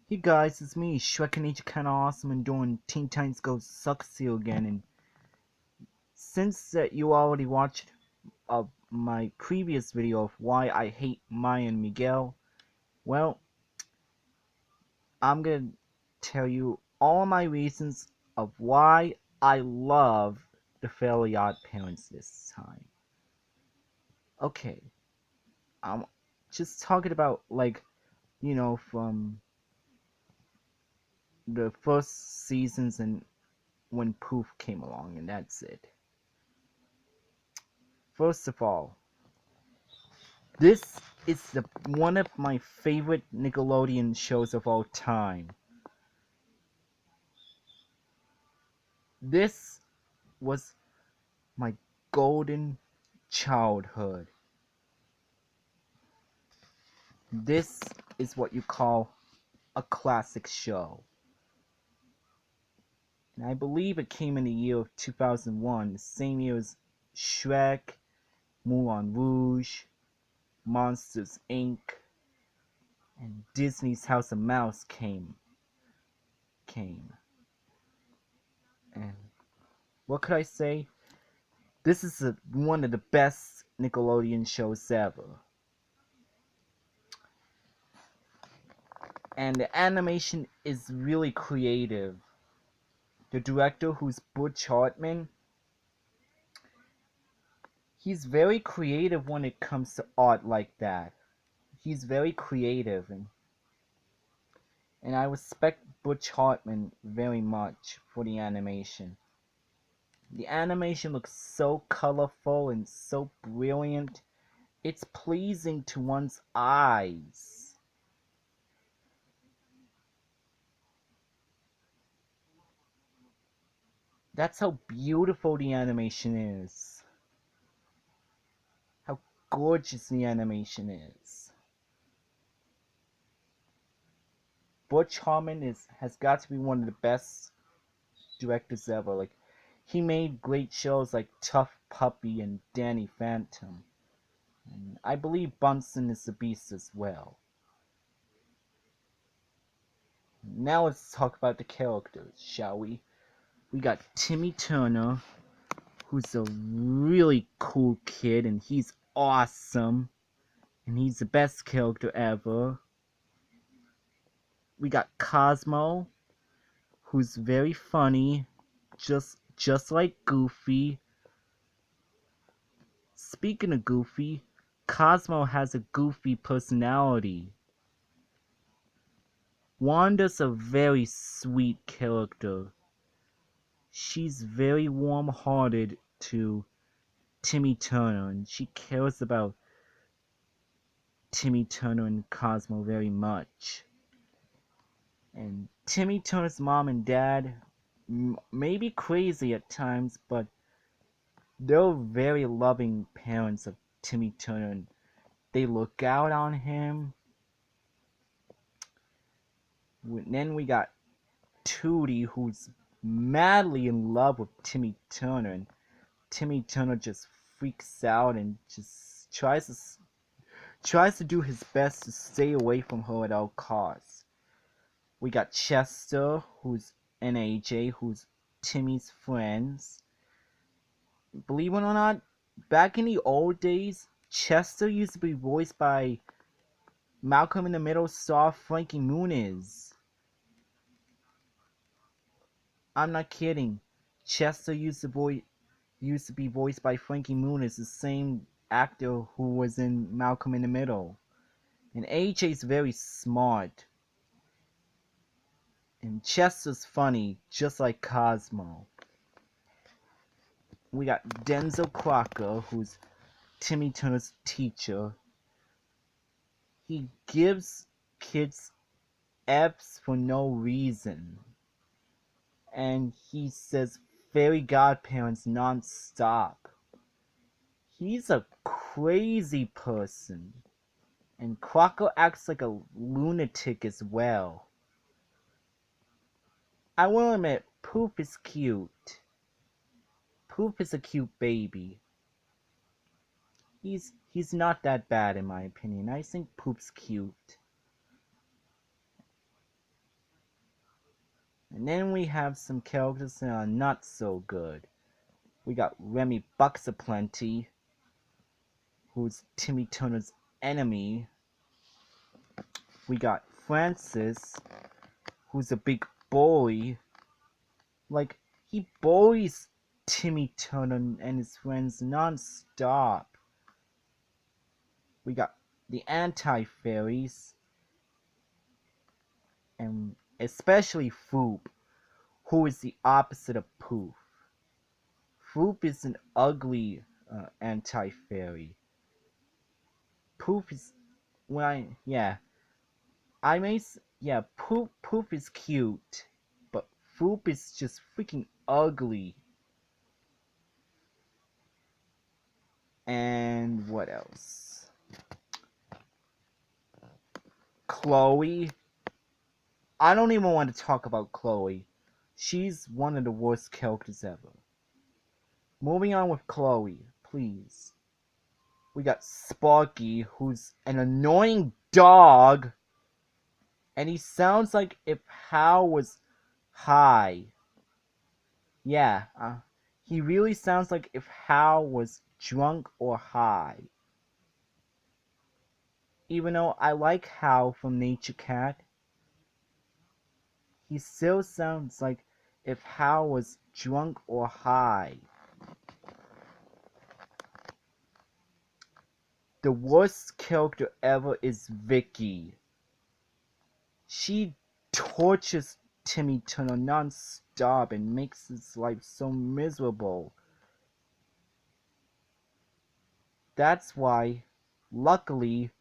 Hey guys, it's me, Shrek and Nature Kinda Awesome, and doing Teen Titans Go Suckseo again. And since you already watched my previous video of why I hate Maya and Miguel, well, I'm gonna tell you all my reasons of why I love the Fairly Odd Parents this time. Okay, I'm just talking about from the first seasons and when Poof came along, and that's it. First of all, this is one of my favorite Nickelodeon shows of all time. This was my golden childhood. This is what you call a classic show. And I believe it came in the year of 2001, the same year as Shrek, Moulin Rouge, Monsters Inc., and Disney's House of Mouse came. And what could I say? This is one of the best Nickelodeon shows ever. And the animation is really creative. The director, who's Butch Hartman, he's very creative when it comes to art like that. He's very creative, and I respect Butch Hartman very much for the animation. The animation looks so colorful and so brilliant. It's pleasing to one's eyes. That's how beautiful the animation is. How gorgeous the animation is. Butch Hartman has got to be one of the best directors ever. Like, he made great shows like Tough Puppy and Danny Phantom. And I believe Bunsen is the Beast as well. Now let's talk about the characters, shall we? We got Timmy Turner, who's a really cool kid, and he's awesome. And he's the best character ever. We got Cosmo, who's very funny, just like Goofy. Speaking of Goofy, Cosmo has a goofy personality. Wanda's a very sweet character. She's very warm-hearted to Timmy Turner, and she cares about Timmy Turner and Cosmo very much. And Timmy Turner's mom and dad may be crazy at times, but they're very loving parents of Timmy Turner, and they look out on him. Then we got Tootie, who's madly in love with Timmy Turner, and Timmy Turner just freaks out and just tries to do his best to stay away from her at all costs. We got Chester, and AJ, who's Timmy's friends. Believe it or not, back in the old days, Chester used to be voiced by Malcolm in the Middle star Frankie Muniz. I'm not kidding. Chester used to be voiced by Frankie Muniz, the same actor who was in Malcolm in the Middle. And AJ's very smart. And Chester's funny, just like Cosmo. We got Denzel Crocker, who's Timmy Turner's teacher. He gives kids F's for no reason. And he says fairy godparents non-stop. He's a crazy person. And Crocker acts like a lunatic as well. I will admit, Poof is cute. Poof is a cute baby. He's not that bad in my opinion. I think Poof's cute. And then we have some characters that are not so good. We got Remy Bucksaplenty, who's Timmy Turner's enemy. We got Francis, who's a big bully. Like, he bullies Timmy Turner and his friends non-stop. We got the anti-fairies, and especially Foop, who is the opposite of Poof. Foop is an ugly anti-fairy. Poof is, Poof is cute, but Foop is just freaking ugly. And what else? Chloe. I don't even want to talk about Chloe. She's one of the worst characters ever. Moving on with Chloe, please. We got Sparky, who's an annoying dog. And he sounds like if Hal was high. Yeah, he really sounds like if Hal was drunk or high. Even though I like Hal from Nature Cat, he still sounds like if Hal was drunk or high. The worst character ever is Vicky. She tortures Timmy Turner non-stop and makes his life so miserable. That's why, luckily,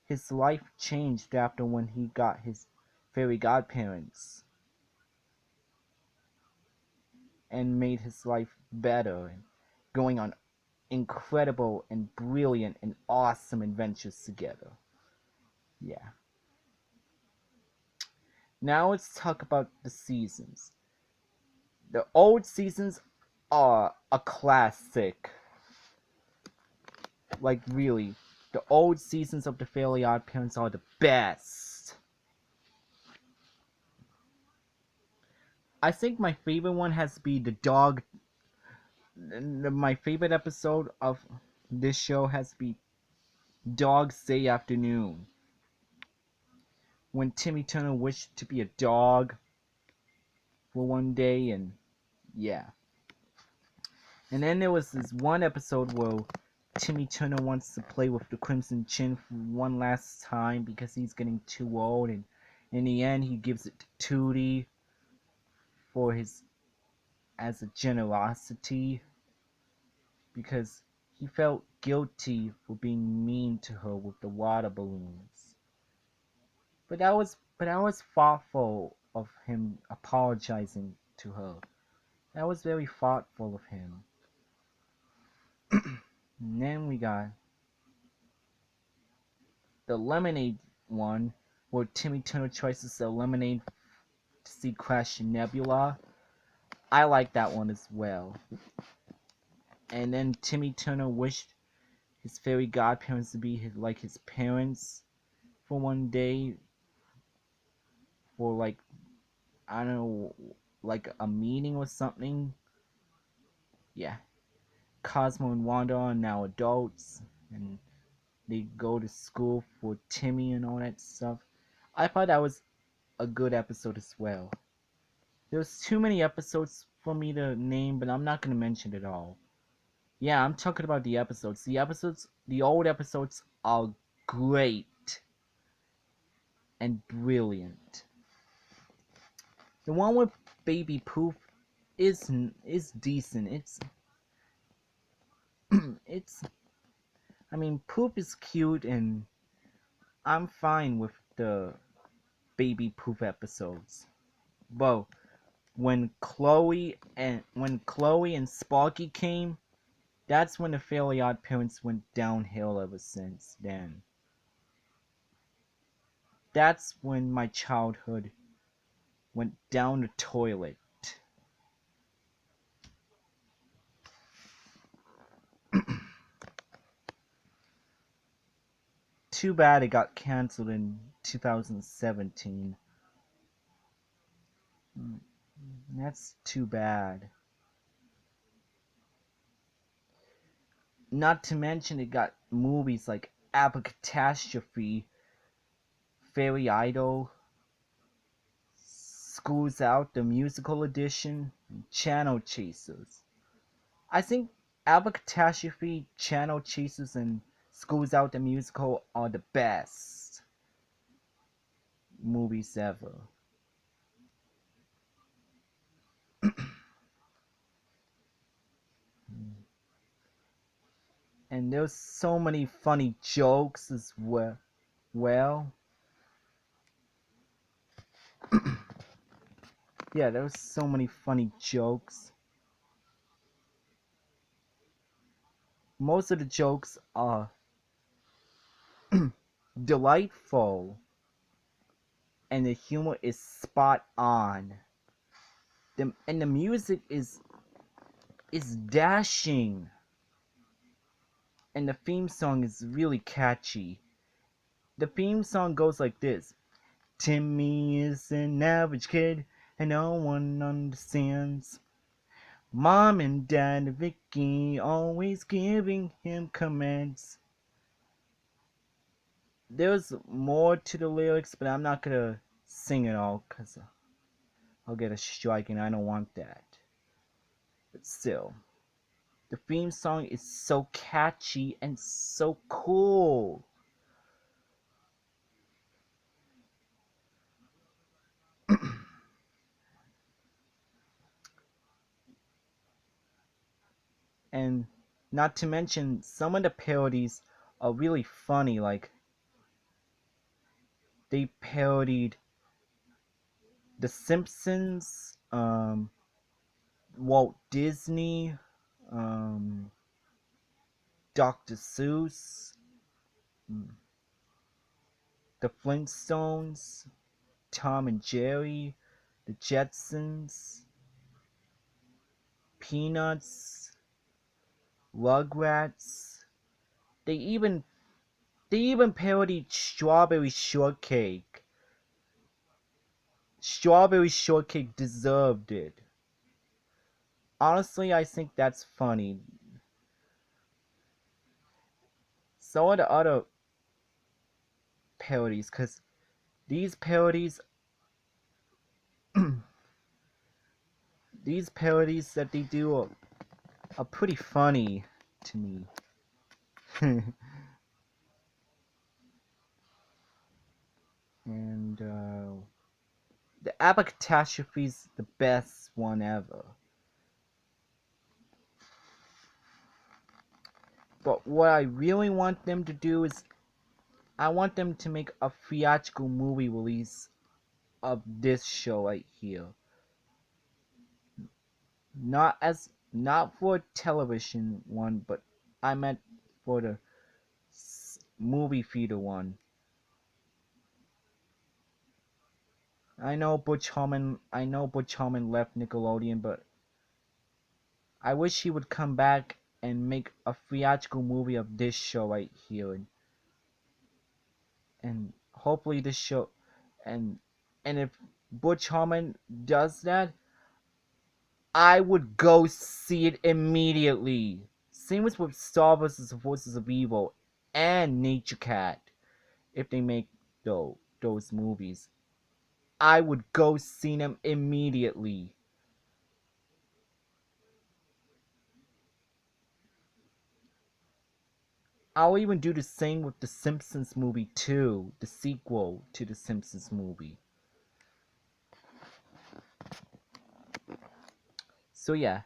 his life changed after when he got his fairy godparents and made his life better and going on incredible and brilliant and awesome adventures together. Yeah. Now let's talk about the seasons. The old seasons are a classic. Like, really, the old seasons of the Fairly Oddparents are the best. I think my favorite one has to be the dog. My favorite episode of this show has to be Dog's Day Afternoon. When Timmy Turner wished to be a dog for one day, and yeah. And then there was this one episode where Timmy Turner wants to play with the Crimson Chin for one last time because he's getting too old, and in the end he gives it to Tootie for his as a generosity because he felt guilty for being mean to her with the water balloons. But that was thoughtful of him apologizing to her. That was very thoughtful of him. And then we got the lemonade one, where Timmy Turner tries to sell lemonade to see Crash and Nebula. I like that one as well. And then Timmy Turner wished his fairy godparents to be like his parents for one day, for like, I don't know, like a meeting or something. Yeah. Cosmo and Wanda are now adults, and they go to school for Timmy and all that stuff. I thought that was a good episode as well. There's too many episodes for me to name, but I'm not going to mention it all. Yeah, I'm talking about the episodes. The old episodes are great and brilliant. The one with Baby Poof is decent. It's I mean, Poof is cute, and I'm fine with the Baby Poof episodes. But when Chloe and Sparky came, that's when the Fairly Oddparents went downhill ever since then. That's when my childhood went down the toilet. Too bad it got cancelled in 2017. That's too bad. Not to mention it got movies like Catastrophe, Fairy Idol, Schools Out, the musical edition, and Channel Chasers. I think Catastrophe, Channel Chasers, and Schools Out, the musical are the best movies ever. And there's so many funny jokes as well. Yeah, there's so many funny jokes. Most of the jokes are delightful, and the humor is spot on. And the music is dashing, and the theme song is really catchy. The theme song goes like this: Timmy is an average kid, and no one understands. Mom and Dad Vicky always giving him commands. There's more to the lyrics, but I'm not gonna sing it all because I'll get a strike and I don't want that. But still, the theme song is so catchy and so cool. And not to mention, some of the parodies are really funny. Like, they parodied The Simpsons, Walt Disney, um, Dr. Seuss, The Flintstones, Tom and Jerry, The Jetsons, Peanuts, Rugrats. They even they even parodied Strawberry Shortcake. Strawberry Shortcake deserved it. Honestly, I think that's funny. So are the other parodies, because these parodies these parodies that they do are pretty funny to me. And the Abba Catastrophe's the best one ever. But what I really want them to do is I want them to make a theatrical movie release of this show right here. Not for a television one, but I meant for the movie theater one. I know Butch Harmon left Nickelodeon, but I wish he would come back and make a theatrical movie of this show right here, and hopefully this show, and and if Butch Harmon does that, I would go see it immediately. Same as with Star vs. the Forces of Evil and Nature Cat. If they make those movies, I would go see them immediately. I'll even do the same with the Simpsons movie too, the sequel to the Simpsons movie. So yeah,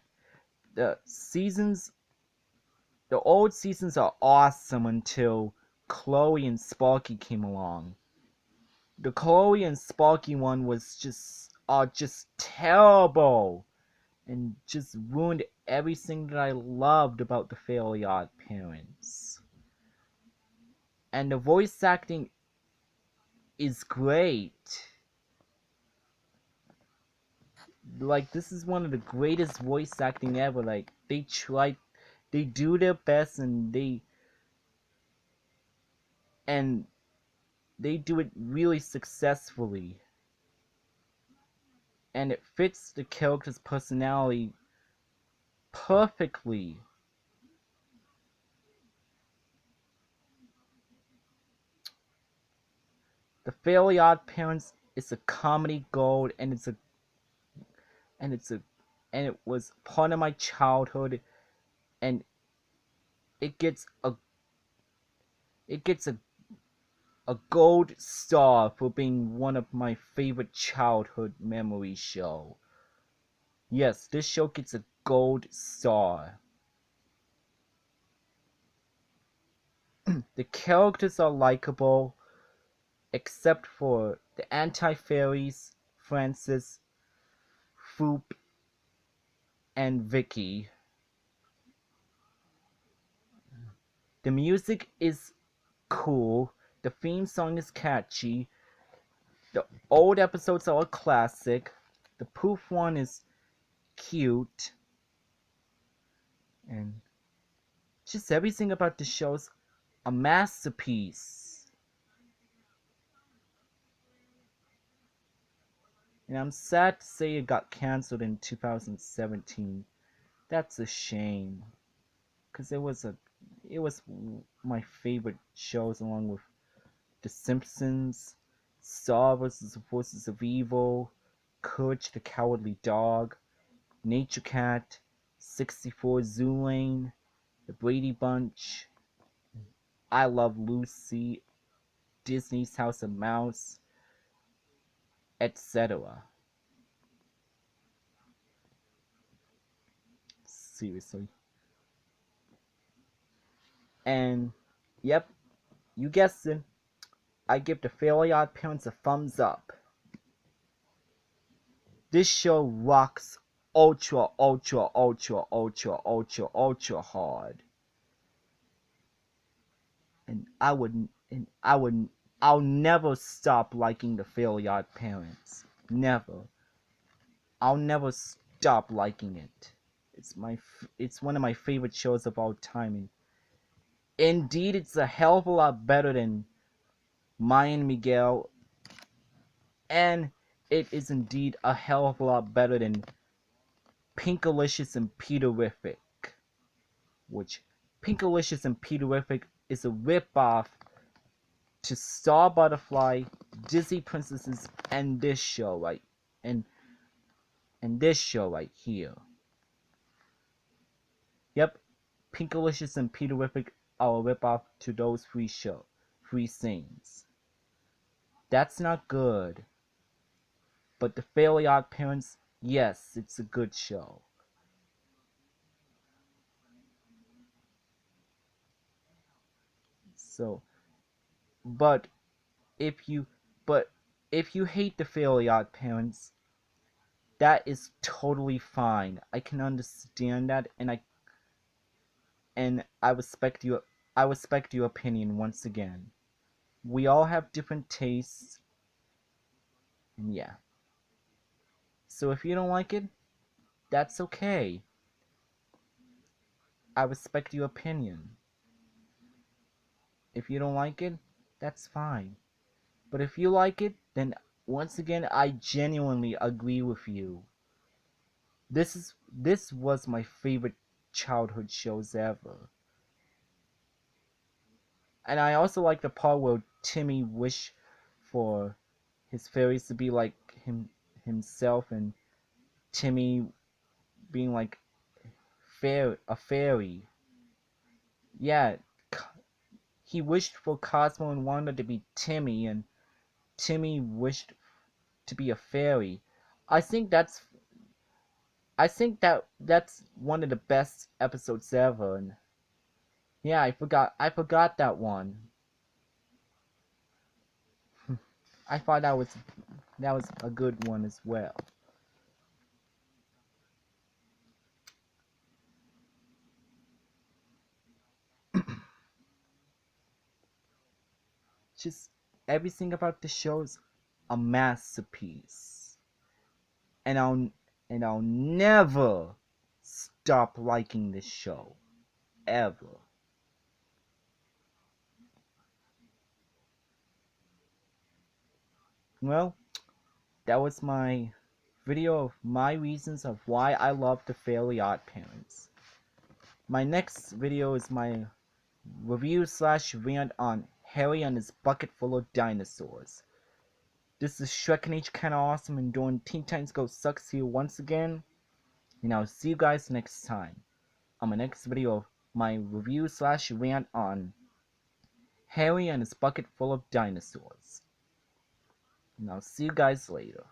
the seasons, the old seasons are awesome until Chloe and Sparky came along. The Chloe and Sparky one was just terrible and just ruined everything that I loved about the Fairly Odd Parents. And the voice acting is great. Like, this is one of the greatest voice acting ever. Like, they do their best, and they do it really successfully. and it fits the character's personality perfectly. The Fairly Odd Parents is a comedy gold, and and it's a and it was part of my childhood, and it gets a it gets a gold star for being one of my favorite childhood memory show. Yes, this show gets a gold star. The characters are likable, except for the anti-fairies, Francis, Foop, and Vicky. The music is cool, the theme song is catchy, the old episodes are a classic, the Poof one is cute, and just everything about the show's a masterpiece. And I'm sad to say it got cancelled in 2017. That's a shame, cause it was my favorite shows along with The Simpsons, Star vs. the Forces of Evil, Courage the Cowardly Dog, Nature Cat, 64 Zoolane, The Brady Bunch, I Love Lucy, Disney's House of Mouse, etc. Seriously. And, yep, you guessed it. I give the Fairly Odd Parents a thumbs up. This show rocks ultra, ultra, ultra, ultra, ultra, ultra hard. And I'll never stop liking the Fairly Odd Parents. Never. I'll never stop liking it. It's one of my favorite shows of all time. And indeed, it's a hell of a lot better than Maya and Miguel, and it is indeed a hell of a lot better than Pinkalicious and Peterific, which Pinkalicious and Peterific is a rip-off to Star Butterfly, Disney Princesses, and this show right here. Yep, Pinkalicious and Peterific are a rip-off to those three things. That's not good. But the Fairly Odd Parents, yes, it's a good show. So, but if you but if you hate the Fairly Odd Parents, that is totally fine. I can understand that, and I respect your opinion once again. We all have different tastes, and yeah. So if you don't like it, that's okay. I respect your opinion. If you don't like it, that's fine. But if you like it, then once again I genuinely agree with you. This was my favorite childhood shows ever. And I also like the part where Timmy wished for his fairies to be like himself, and Timmy being like a fairy. Yeah, he wished for Cosmo and Wanda to be Timmy, and Timmy wished to be a fairy. I think that's that's one of the best episodes ever. And yeah, I forgot that one. I thought that was a good one as well. Just everything about the show is a masterpiece. And I'll never stop liking this show. Ever. Well, that was my video of my reasons of why I love the Fairly Oddparents. My next video is my review slash rant on Harry and his bucket full of dinosaurs. This is Shrek and H kinda awesome and doing Teen Titans Go Sucks here once again. And I'll see you guys next time on my next video of my review slash rant on Harry and his bucket full of dinosaurs. And I'll see you guys later.